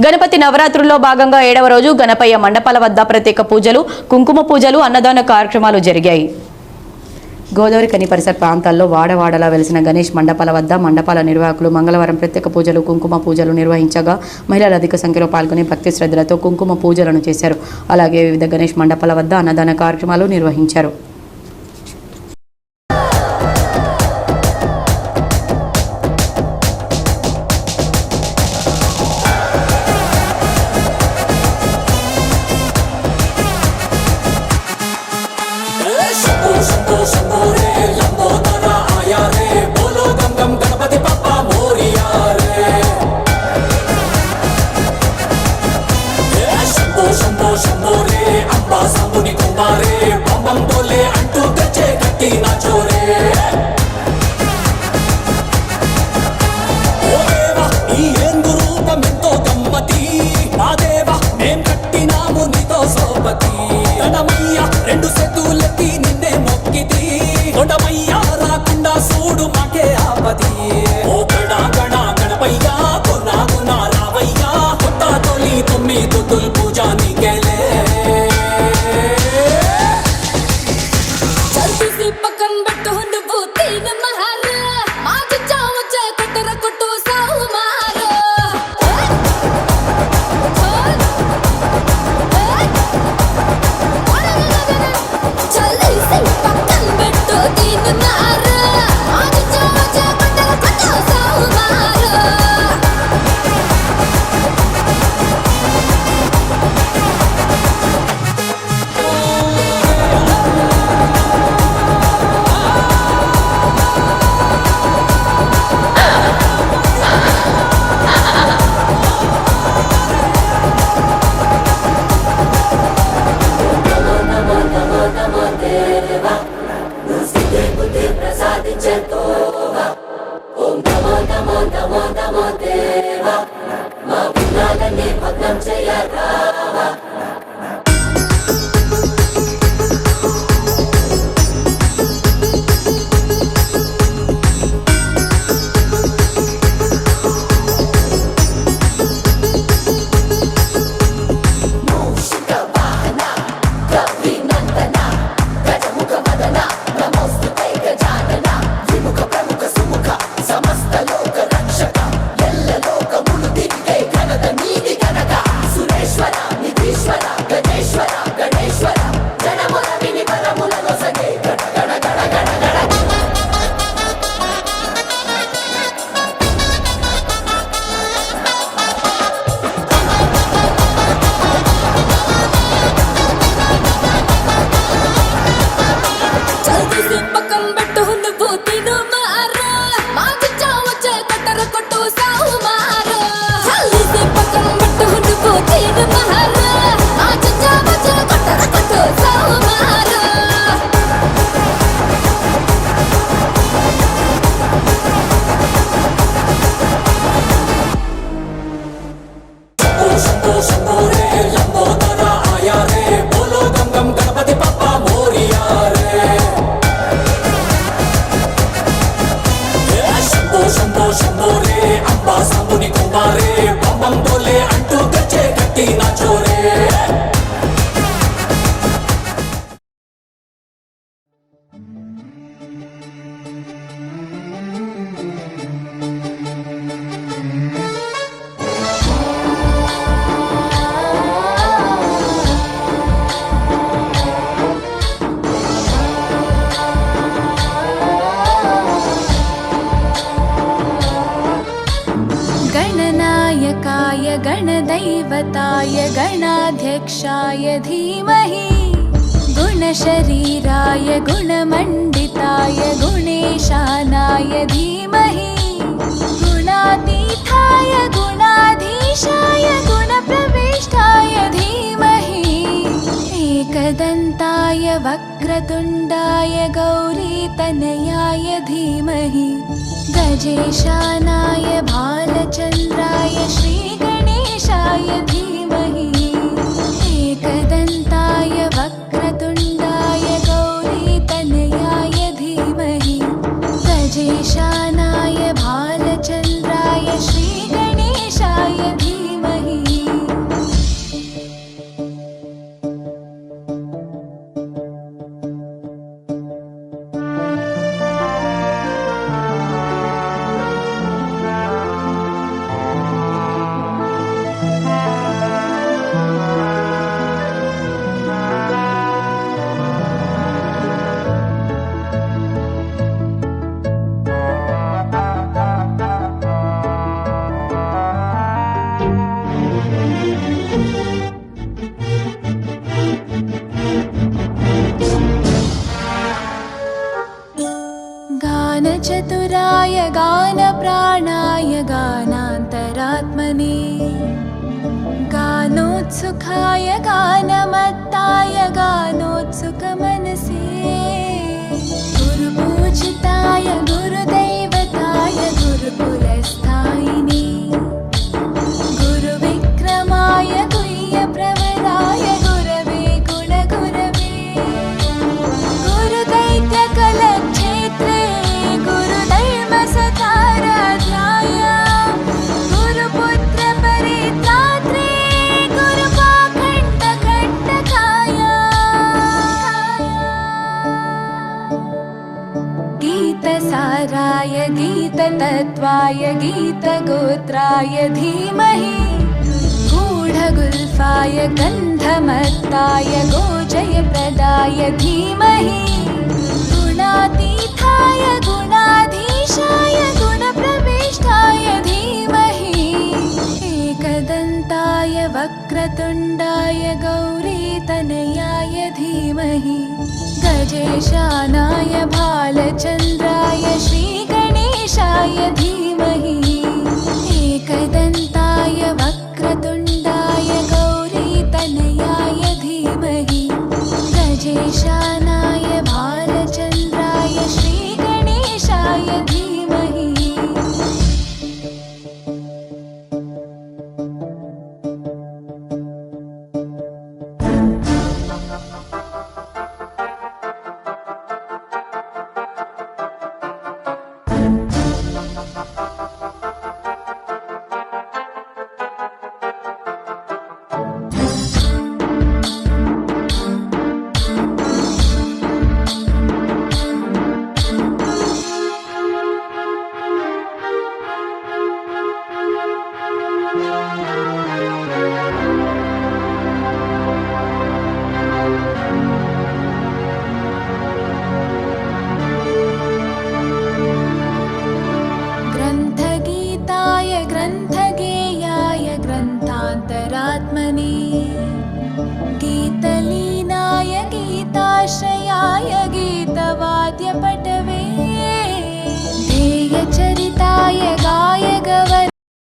గణపతి నవరాత్రుల్లో భాగంగా 7వ రోజు గణపయ్య మండపాల వద్ద ప్రత్యేక పూజలు, కుంకుమ పూజలు, అన్నదాన కార్యక్రమాలు జరిగాయి. గోదావరిఖని పరిసర ప్రాంతాల్లో వాడవాడలా వెలిసిన గణేష్ మండపాల వద్ద మండపాల నిర్వాహకులు మంగళవారం ప్రత్యేక పూజలు, కుంకుమ పూజలు నిర్వహించగా మహిళలు అధిక సంఖ్యలో పాల్గొని భక్తి శ్రద్ధలతో కుంకుమ పూజలను చేశారు. అలాగే వివిధ గణేష్ మండపాల వద్ద అన్నదాన కార్యక్రమాలు నిర్వహించారు. गणदैवताय गणाध्यक्षाय धीमहि गुणशरीराय गुणमण्डिताय गुणेशानाय धीमहि गुणातीताय गुणाधीशाय गुणप्रविष्टाय धीमहि एकदन्ताय वक्रतुण्डाय गौरीतनयाय धीमहि गजेशानाय भालचन्द्राय श्रीगणेशाय धीमहि एकदन्ताय वक्रतुण्डाय गौरीतनयाय धीमहि गजेशानाय भालचन्द्राय श्रीगणेशाय धीमहि गानचतुराय गानप्राणाय गानान्तरात्मने गानोत्सुकाय गानमत्ताय गानोत्सुकमनसे गुरुपूजिताय गुरुदैवताय गुरुकुलस्थायिने गुरुविक्रमाय गुह्यप्रवराय गुरवे गुणगुरवे गुरुदैत्यकलक्षेत्रे गुरुधर्मसताराध्याय गुरुपुत्रपरित्रात्रे गुरुपाखण्डकण्टकाय गीतसाराय गीततत्त्वाय गीतगोत्राय धीमहि गूढगुल्फाय गन्धमत्ताय गोजयप्रदाय धीमहि गुणातीताय गुणाधीशाय गुणप्रविष्टाय धीमहि एकदन्ताय वक्रतुण्डाय गौरीतनयाय धीमहि गजेशानाय भालचन्द्राय श्रीगणेशाय धीमहि एकदन्ताय वक्रतुण्डाय गौरीतनयाय धीमहि गजेशानाय भालचन्द्राय श्रीगणेशाय धीमहि ग्रन्थगीताय ग्रन्थगेयाय ग्रन्थान्तरात्मने गीतलीनाय गीताश्रयाय